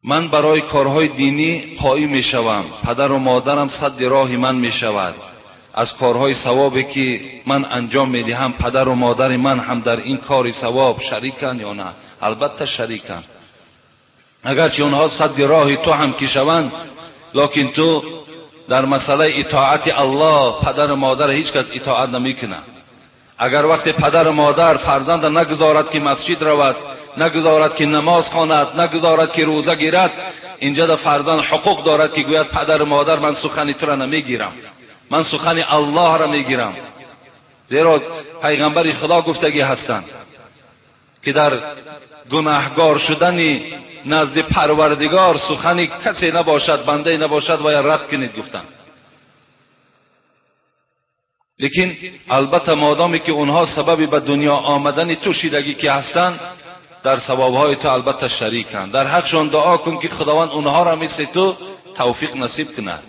من برای کارهای دینی قائم میشوم، پدر و مادرم صد راه من میشود. از کارهای ثوابی که من انجام میدهم پدر و مادر من هم در این کار ثواب شریکن یا نه؟ البته شریکن. اگرچه اونها صد راه تو هم کشوند، لکن تو در مسئله اطاعت الله پدر و مادر هیچ کس اطاعت نمیکنه. اگر وقت پدر و مادر فرزند نگذارد که مسجد رود، نگذارد که نماز خواند، نگذارد که روزه گیرد، اینجا در فرزند حقوق دارد که گوید پدر و مادر من سخن تو را نمیگیرم، من سخن الله را میگیرم. زیرا پیغمبر خدا گفتگی هستند که در گناهگار شدن نزد پروردگار سخنی کسی نباشد، بنده نباشد و یا رد کنید گفتند. لیکن البته مادامی که اونها سبب به دنیا آمدن تو شیدگی که هستند، در ثوابهای تو البته شریکند. در حقشان دعا کن که خداوند اونها را مثل تو توفیق نصیب کند.